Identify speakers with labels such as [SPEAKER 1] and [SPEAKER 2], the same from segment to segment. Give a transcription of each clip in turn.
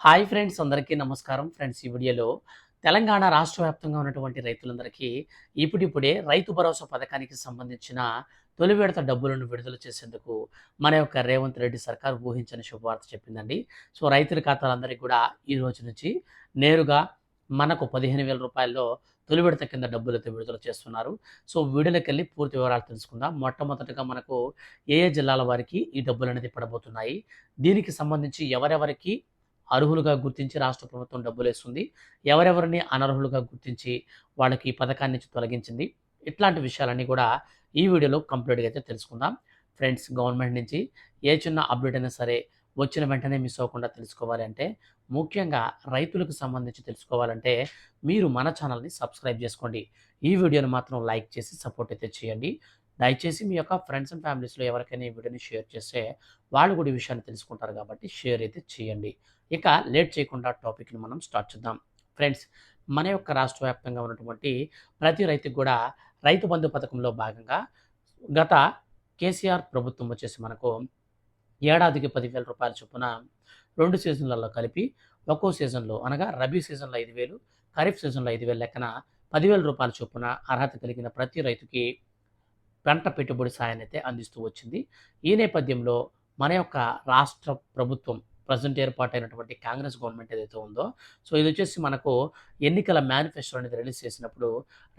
[SPEAKER 1] Hi friends, అందరికీ నమస్కారం. Friends, ఈ వీడియోలో తెలంగాణ రాష్ట్ర వ్యాప్తంగా ఉన్నటువంటి రైతులందరికీ ఇప్పుడిప్పుడే రైతు భరోసా పథకానికి సంబంధించిన తొలి విడత డబ్బులను విడుదల చేసేందుకు మన యొక్క రేవంత్ రెడ్డి సర్కార్ ఊహించని శుభవార్త చెప్పిందండి. సో రైతుల ఖాతాలందరికీ కూడా ఈ రోజు నుంచి నేరుగా మనకు 15,000 రూపాయల్లో తొలి విడత కింద డబ్బులైతే విడుదల చేస్తున్నారు. సో వీడియోలోకెళ్ళి పూర్తి వివరాలు తెలుసుకుందాం. మొట్టమొదటగా మనకు ఏ ఏ జిల్లాల వారికి ఈ డబ్బులు అనేది పడబోతున్నాయి, దీనికి సంబంధించి ఎవరెవరికి అర్హులుగా గుర్తించి రాష్ట్ర ప్రభుత్వం డబ్బులేస్తుంది, ఎవరెవరిని అనర్హులుగా గుర్తించి వాళ్ళకి ఈ పథకాన్ని నుంచి తొలగించింది, ఇట్లాంటి విషయాలన్నీ కూడా ఈ వీడియోలో కంప్లీట్గా అయితే తెలుసుకుందాం. ఫ్రెండ్స్, గవర్నమెంట్ నుంచి ఏ చిన్న అప్డేట్ అయినా సరే వచ్చిన వెంటనే మిస్ అవ్వకుండా తెలుసుకోవాలి అంటే, ముఖ్యంగా రైతులకు సంబంధించి తెలుసుకోవాలంటే మీరు మన ఛానల్ని సబ్స్క్రైబ్ చేసుకోండి. ఈ వీడియోని మాత్రం లైక్ చేసి సపోర్ట్ అయితే చేయండి. దయచేసి మీ యొక్క ఫ్రెండ్స్ అండ్ ఫ్యామిలీస్లో ఎవరికైనా ఈ వీడియోని షేర్ చేస్తే వాళ్ళు కూడా ఈ విషయాన్ని తెలుసుకుంటారు కాబట్టి షేర్ అయితే చేయండి. ఇక లేట్ చేయకుండా టాపిక్ని మనం స్టార్ట్ చేద్దాం. ఫ్రెండ్స్, మన యొక్క రాష్ట్ర వ్యాప్తంగా ఉన్నటువంటి ప్రతి రైతుకు కూడా రైతు బంధు పథకంలో భాగంగా గత కేసీఆర్ ప్రభుత్వం వచ్చేసి మనకు ఏడాదికి 10,000 రూపాయల చొప్పున 2 సీజన్లలో కలిపి ఒక్కో సీజన్లో అనగా రబీ సీజన్లో 5,000, ఖరీఫ్ సీజన్లో 5,000 లెక్కన 10,000 రూపాయల చొప్పున అర్హత కలిగిన ప్రతి రైతుకి పంట పెట్టుబడి సాయాన్ని అయితే అందిస్తూ వచ్చింది. ఈ నేపథ్యంలో మన యొక్క రాష్ట్ర ప్రభుత్వం ప్రజెంట్ ఏర్పాటైనటువంటి కాంగ్రెస్ గవర్నమెంట్ ఏదైతే ఉందో, సో ఇది వచ్చేసి మనకు ఎన్నికల మేనిఫెస్టో అనేది రిలీజ్ చేసినప్పుడు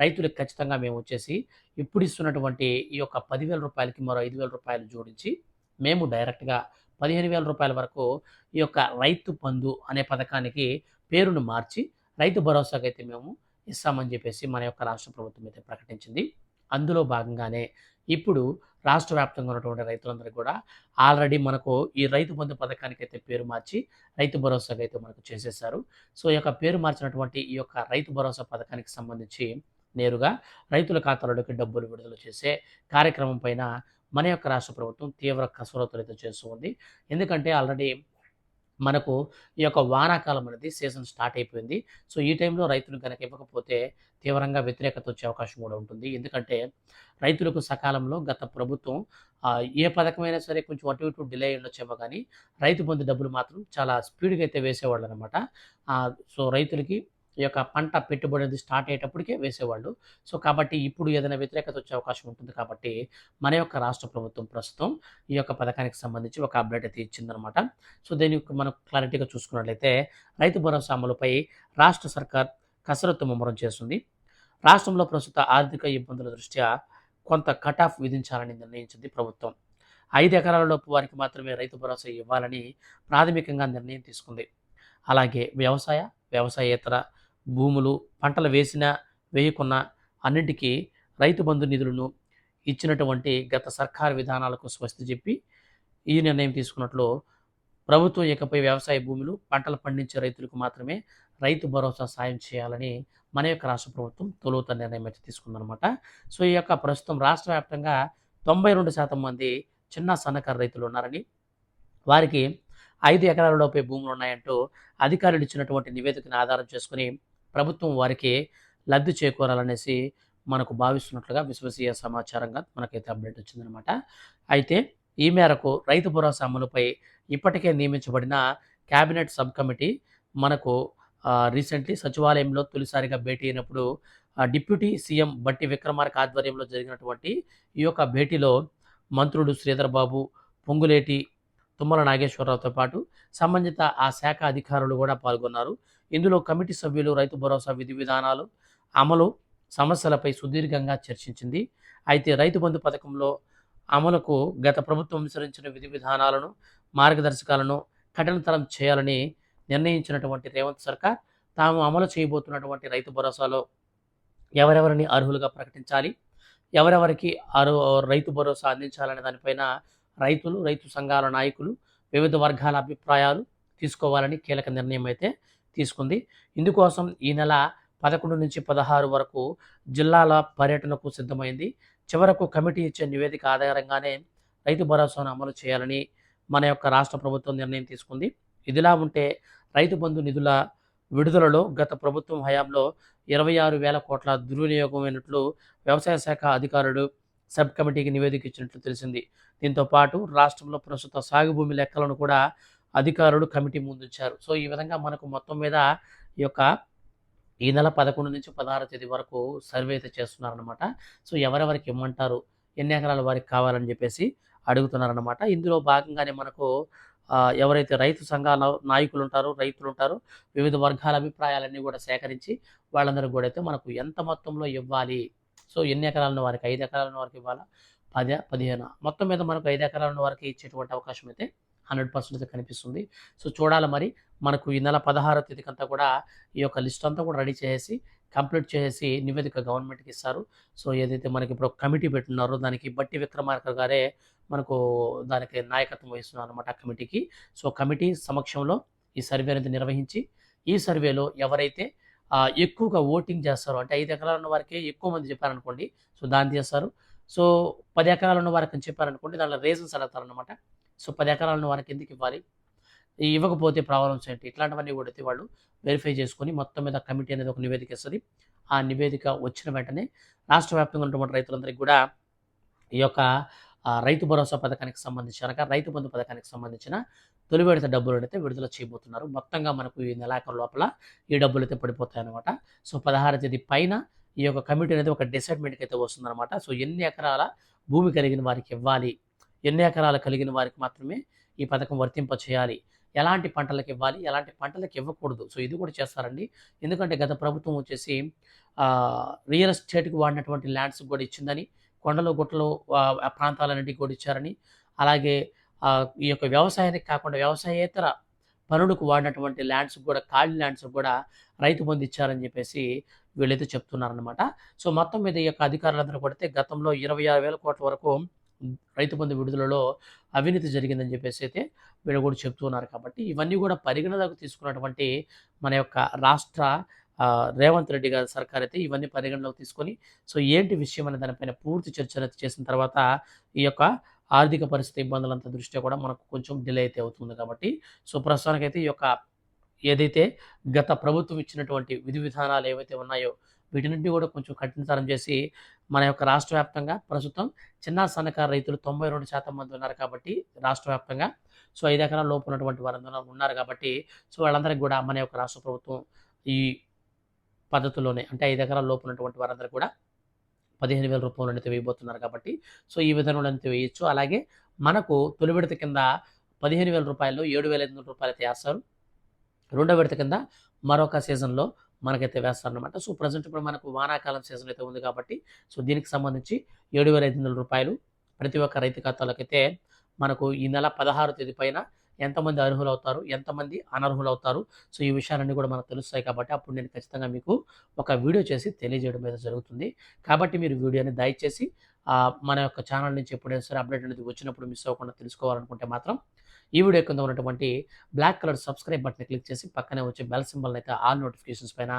[SPEAKER 1] రైతులకు ఖచ్చితంగా మేము వచ్చేసి ఇప్పుడు ఇస్తున్నటువంటి ఈ యొక్క 10,000 రూపాయలకి మరో 5,000 రూపాయలు జోడించి మేము డైరెక్ట్‌గా 15,000 రూపాయల వరకు ఈ యొక్క రైతు బంధు అనే పథకానికి పేరును మార్చి రైతు భరోసాకైతే మేము ఇస్తామని చెప్పేసి మన యొక్క రాష్ట్ర ప్రభుత్వం అయితే ప్రకటించింది. అందులో భాగంగానే ఇప్పుడు రాష్ట్ర వ్యాప్తంగా ఉన్నటువంటి రైతులందరికీ కూడా ఆల్రెడీ మనకు ఈ రైతు బంధు పథకానికైతే పేరు మార్చి రైతు భరోసాకైతే మనకు చేసేశారు. సో ఈ యొక్క పేరు మార్చినటువంటి ఈ యొక్క రైతు భరోసా పథకానికి సంబంధించి నేరుగా రైతుల ఖాతాలోకి డబ్బులు విడుదల చేసే కార్యక్రమం పైన మన యొక్క రాష్ట్ర ప్రభుత్వం తీవ్ర కసరత్తులు అయితే చేస్తూ ఉంది. ఎందుకంటే ఆల్రెడీ మనకు ఈ యొక్క వానాకాలం అనేది సీజన్ స్టార్ట్ అయిపోయింది. సో ఈ టైంలో రైతులు గనక ఇవ్వకపోతే తీవ్రంగా వ్యతిరేకత వచ్చే అవకాశం కూడా ఉంటుంది. ఎందుకంటే రైతులకు సకాలంలో గత ప్రభుత్వం ఏ పథకమైనా సరే కొంచెం అటు ఇటు డిలే ఉండొచ్చేమో కానీ రైతు బంధు డబ్బులు మాత్రం చాలా స్పీడ్‌గా అయితే వేసేవాళ్ళనమాట. సో రైతులకి ఈ యొక్క పంట పెట్టుబడి అనేది స్టార్ట్ అయ్యేటప్పటికే వేసేవాళ్ళు. సో కాబట్టి ఇప్పుడు ఏదైనా వ్యతిరేకత వచ్చే అవకాశం ఉంటుంది కాబట్టి మన యొక్క రాష్ట్ర ప్రభుత్వం ప్రస్తుతం ఈ యొక్క పథకానికి సంబంధించి ఒక అప్డేట్ అయితే ఇచ్చిందనమాట. సో దీన్ని మనం క్లారిటీగా చూసుకున్నట్లయితే రైతు భరోసా అమలుపై రాష్ట్ర సర్కార్ కసరత్తు ముమ్మరం చేస్తుంది. రాష్ట్రంలో ప్రస్తుత ఆర్థిక ఇబ్బందుల దృష్ట్యా కొంత కట్ ఆఫ్ విధించాలని నిర్ణయించింది ప్రభుత్వం. 5 ఎకరాల లోపు వారికి మాత్రమే రైతు భరోసా ఇవ్వాలని ప్రాథమికంగా నిర్ణయం తీసుకుంది. అలాగే వ్యవసాయేతర భూములు, పంటలు వేసినా వేయకున్నా అన్నింటికీ రైతు బంధు నిధులను ఇచ్చినటువంటి గత సర్కారు విధానాలకు స్వస్తి చెప్పి ఈ నిర్ణయం తీసుకున్నట్లు ప్రభుత్వం ఇకపై వ్యవసాయ భూములు, పంటలు పండించే రైతులకు మాత్రమే రైతు భరోసా సాయం చేయాలని మన యొక్క రాష్ట్ర ప్రభుత్వం తొలుత నిర్ణయం అయితే తీసుకుందనమాట. సో ఈ యొక్క ప్రస్తుతం రాష్ట్ర వ్యాప్తంగా 92% మంది చిన్న సన్నకారు రైతులు ఉన్నారని, వారికి 5 ఎకరాల లోపే భూములు ఉన్నాయంటూ అధికారులు ఇచ్చినటువంటి నివేదికను ఆధారం చేసుకుని ప్రభుత్వం వారికి లబ్ధి చేకూరాలనేసి మనకు భావిస్తున్నట్లుగా విశ్వసనీయ సమాచారంగా మనకైతే అప్డేట్ వచ్చిందనమాట. అయితే ఈ మేరకు రైతు భరోసా అమలుపై ఇప్పటికే నియమించబడిన కేబినెట్ సబ్ కమిటీ మనకు రీసెంట్లీ సచివాలయంలో తొలిసారిగా భేటీ అయినప్పుడు డిప్యూటీ సీఎం బట్టి విక్రమార్క ఆధ్వర్యంలో జరిగినటువంటి ఈ యొక్క భేటీలో మంత్రులు శ్రీధర్ బాబు, పొంగులేటి, తుమ్మల నాగేశ్వరరావుతో పాటు సంబంధిత ఆ శాఖ అధికారులు కూడా పాల్గొన్నారు. ఇందులో కమిటీ సభ్యులు రైతు భరోసా విధి విధానాలు, అమలు సమస్యలపై సుదీర్ఘంగా చర్చించింది. అయితే రైతు బంధు పథకంలో అమలుకు గత ప్రభుత్వం అనుసరించిన విధి విధానాలను, మార్గదర్శకాలను కఠినతరం చేయాలని నిర్ణయించినటువంటి రేవంత్ సర్కార్ తాము అమలు చేయబోతున్నటువంటి రైతు భరోసాలో ఎవరెవరిని అర్హులుగా ప్రకటించాలి, ఎవరెవరికి రైతు భరోసా అందించాలనే దానిపైన రైతులు, రైతు సంఘాల నాయకులు, వివిధ వర్గాల అభిప్రాయాలు తీసుకోవాలని కీలక నిర్ణయం అయితే తీసుకుంది. ఇందుకోసం ఈ నెల 11 నుంచి 16 వరకు జిల్లాల పర్యటనకు సిద్ధమైంది. చివరకు కమిటీ ఇచ్చే నివేదిక ఆధారంగానే రైతు భరోసాను అమలు చేయాలని మన యొక్క రాష్ట్ర ప్రభుత్వం నిర్ణయం తీసుకుంది. ఇదిలా ఉంటే రైతు బంధు నిధుల విడుదలలో గత ప్రభుత్వం హయాంలో 26,000 కోట్ల దుర్వినియోగమైనట్లు వ్యవసాయ శాఖ అధికారులు సబ్ కమిటీకి నివేదిక ఇచ్చినట్లు తెలిసింది. దీంతో పాటు రాష్ట్రంలో ప్రస్తుత సాగు భూమి లెక్కలను కూడా అధికారులు కమిటీ ముందుంచారు. సో, ఈ విధంగా మనకు మొత్తం మీద ఈ యొక్క ఈ నెల 11 నుంచి 16 తేదీ వరకు సర్వే అయితే చేస్తున్నారనమాట. సో, ఎవరెవరికి ఇమ్మంటారు, ఎన్ని ఎకరాల వారికి కావాలని జెప్పేసి అడుగుతున్నారనమాట. ఇందులో భాగంగానే మనకు ఎవరైతే రైతు సంఘాల నాయకులుంటారో, రైతులుంటారో, వివిధ వర్గాల అభిప్రాయాలన్నీ గూడా సేకరించి వాళ్ళందరికి గూడా అయితే మనకు ఎంత మొత్తంలో ఇవ్వాలి, సో, ఎన్ని ఎకరాలున్న వారికి 5 ఎకరాలున్న వారికి ఇవ్వాలా? 10, 15 మొత్తం మీద మనకు 5 ఎకరాలున్న వారికి ఇచ్చేటువంటి అవకాశం అయితే 100% అయితే కనిపిస్తుంది. సో, చూడాలి మరి. మనకు ఈ నెల 16వ తేదీకంతా కూడా ఈ యొక్క లిస్ట్ అంతా కూడా రెడీ చేసేసి, కంప్లీట్ చేసేసి నివేదిక గవర్నమెంట్‌కి ఇస్తారు. సో, ఏదైతే మనకిప్పుడు ఒక కమిటీ పెట్టున్నారో దానికి బట్టి విక్రమార్క గారే మనకు దానికి నాయకత్వం వహిస్తున్నారనమాట ఆ కమిటీకి. సో, కమిటీ సమక్షంలో ఈ సర్వే అనేది నిర్వహించి, ఈ సర్వేలో ఎవరైతే ఎక్కువగా ఓటింగ్ చేస్తారో, అంటే 5 ఎకరాలు ఉన్న వారికే ఎక్కువ మంది చెప్పారనుకోండి, సో, దాన్ని తీస్తారు. సో, 10 ఎకరాలు ఉన్న వారికని చెప్పారనుకోండి, దాంట్లో రీజన్స్ అడుగుతారనమాట. సో, 10 ఎకరాలు ఉన్న వారికి ఎందుకివ్వాలి? ఇవ్వకపోతే ప్రాబ్లమ్స్ ఏంటి? ఇట్లాంటివన్నీ కూడా అయితే వాళ్ళు వెరిఫై చేసుకొని మొత్తం మీద కమిటీ అనేది ఒక నివేదిక ఇస్తది. ఆ నివేదిక వచ్చిన వెంటనే రాష్ట్ర వ్యాప్తంగా ఉన్నటువంటి రైతులందరికీ కూడా ఈ యొక్క రైతు భరోసా పథకానికి సంబంధించి అనగా రైతు బంధు పథకానికి సంబంధించిన తొలి విడత డబ్బులనైతే విడుదల చేయబోతున్నారు. మొత్తంగా మనకు ఈ నెలాఖరు లోపల ఈ డబ్బులైతే పడిపోతాయన్నమాట. సో, 16 తేదీ పైన ఈ యొక్క కమిటీ అనేది ఒక డిసైడ్‌మెంట్‌కి అయితే వస్తుందన్నమాట. సో, ఎన్ని ఎకరాల భూమి కలిగిన వారికి ఇవ్వాలి, ఎన్ని ఎకరాలు కలిగిన వారికి మాత్రమే ఈ పథకం వర్తింపచేయాలి, ఎలాంటి పంటలకు ఇవ్వాలి, ఎలాంటి పంటలకు ఇవ్వకూడదు. సో, ఇది కూడా చేస్తారండి. ఎందుకంటే గత ప్రభుత్వం వచ్చేసి రియల్ ఎస్టేట్‌కి వాడినటువంటి ల్యాండ్స్‌కి కూడా ఇచ్చిందని, కొండలు, గుట్టలు ఆ ప్రాంతాలన్నిటికి కూడా ఇచ్చారని, అలాగే ఈ యొక్క వ్యవసాయానికి కాకుండా వ్యవసాయేతర పనులకు వాడినటువంటి ల్యాండ్స్‌కి కూడా, ఖాళీ ల్యాండ్స్‌కి కూడా రైతు బంధు ఇచ్చారని చెప్పేసి వీళ్ళైతే చెప్తున్నారనమాట. సో, మొత్తం మీద ఈ యొక్క అధికారులందరూ కొడితే గతంలో 26,000 కోట్ల వరకు రైతు బంధు విడుదలలో అవినీతి జరిగిందని చెప్పేసి అయితే వీళ్ళు కూడా చెప్తున్నారు. కాబట్టి ఇవన్నీ కూడా పరిగణలోకి తీసుకున్నటువంటి మన యొక్క రాష్ట్ర రేవంత్ రెడ్డి గారి సర్కార్ అయితే ఇవన్నీ పరిగణలోకి తీసుకొని, సో, ఏంటి విషయం అనే దానిపైన పూర్తి చర్చనైతే చేసిన తర్వాత ఈ యొక్క ఆర్థిక పరిస్థితి ఇబ్బందులంతా దృష్ట్యా కూడా మనకు కొంచెం డిలే అయితే అవుతుంది కాబట్టి, సో, ప్రస్తుతానికైతే ఈ యొక్క ఏదైతే గత ప్రభుత్వం ఇచ్చినటువంటి విధి విధానాలు ఏవైతే ఉన్నాయో వీటినింటిని కూడా కొంచెం కఠినతరం చేసి మన యొక్క రాష్ట్ర వ్యాప్తంగా ప్రస్తుతం చిన్న సన్నకారు రైతులు 92% మంది ఉన్నారు కాబట్టి రాష్ట్ర వ్యాప్తంగా, సో, 5 ఎకరాల లోపు ఉన్నటువంటి వారందరూ ఉన్నారు కాబట్టి, సో, వాళ్ళందరికీ కూడా మన యొక్క రాష్ట్ర ప్రభుత్వం ఈ పద్ధతిలోనే, అంటే 5 ఎకరాల లోపు ఉన్నటువంటి వారందరూ కూడా రూ. 15,000 వేయబోతున్నారు కాబట్టి, సో, ఈ విధంగా వేయొచ్చు. అలాగే మనకు తొలి విడత కింద రూ. 15,000 రూ. 7,500 అయితే వేస్తారు. రెండో విడత కింద మరొక సీజన్‌లో మనకైతే వేస్తారనమాట. సో, ప్రెజెంట్ ఇప్పుడు మనకు వానాకాలం సీజన్ అయితే ఉంది కాబట్టి, సో, దీనికి సంబంధించి రూ. 7,500 ప్రతి ఒక్క రైతు ఖాతాలోకైతే మనకు ఈ నెల 16 తేదీ పైన ఎంతమంది అర్హులవుతారు, ఎంతమంది అనర్హులవుతారు, సో, ఈ విషయాలన్నీ కూడా మనకు తెలుస్తాయి కాబట్టి అప్పుడు నేను ఖచ్చితంగా మీకు ఒక వీడియో చేసి తెలియజేయడం అయితే జరుగుతుంది. కాబట్టి మీరు వీడియోని దయచేసి మన యొక్క ఛానల్ నుంచి ఎప్పుడైనా సరే అప్డేట్ అనేది వచ్చినప్పుడు మిస్ అవ్వకుండా తెలుసుకోవాలనుకుంటే మాత్రం ఈ వీడియో కింద ఉన్నటువంటి black colour subscribe button click చేసి పక్కనే వచ్చే బెల్ సింబల్ అయితే ఆల్ నోటిఫికేషన్స్ పైన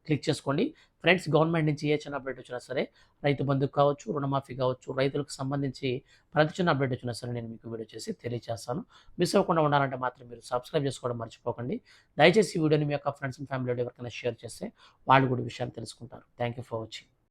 [SPEAKER 1] క్లిక్ చేసుకోండి. ఫ్రెండ్స్, గవర్నమెంట్ నుంచి ఏ చిన్న అప్డేట్ వచ్చినా సరే, రైతు బంధుకు కావచ్చు, రుణమాఫీ కావచ్చు, రైతులకు సంబంధించి ప్రతి చిన్న అప్డేట్ వచ్చినా సరే నేను మీకు వీడియో చేసి తెలియజేస్తాను. మిస్ అవ్వకుండా ఉండాలంటే మాత్రం మీరు సబ్స్క్రైబ్ చేసుకోవడం మర్చిపోకండి. దయచేసి ఈ వీడియోని మీ యొక్క ఫ్రెండ్స్ అండ్ ఫ్యామిలీలో ఎవరికైనా షేర్ చేస్తే వాళ్ళు కూడా విషయాన్ని తెలుసుకుంటారు. Thank you for watching.